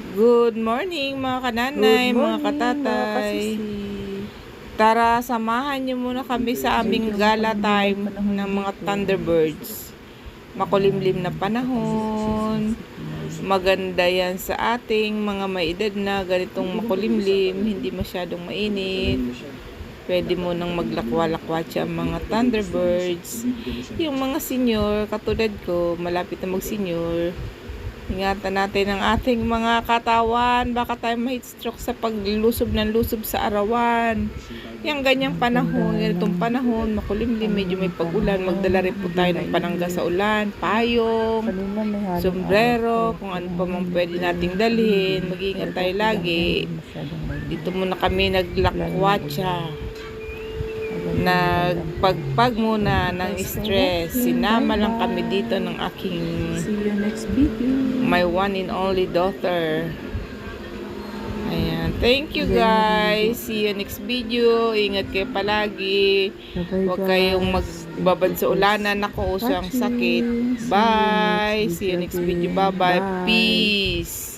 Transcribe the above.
Good morning mga kananay, Good mga morning, katatay. Tara, samahan niyo muna kami sa aming gala time ng mga Thunderbirds. Makulimlim na panahon. Maganda yan sa ating mga may edad na ganitong makulimlim, hindi masyadong mainit. Pwede mo nang maglakwalakwatsa ang mga Thunderbirds. Yung mga senior, katulad ko, malapit na mag-senior, ingatan natin ang ating mga katawan. Baka tayo ma-heat stroke sa paglusob ng lusob sa arawan. Yung ganyang panahon, ganitong panahon, makulimlim, medyo may pag-ulan. Magdala rin po tayo ng panangga sa ulan, payong, sombrero, kung ano pa mang pwede nating dalhin. Mag-iingat tayo lagi. Dito muna kami naglakwatsa. Nagpagpag muna ng stress. Sinama lang kami dito ng aking my one and only daughter. Ayan. Thank you guys. See you next video. Ingat kayo palagi. Huwag kayong magbabad sa ulanan. Ako, uso ang sakit. Bye. See you next video. Bye bye. Peace.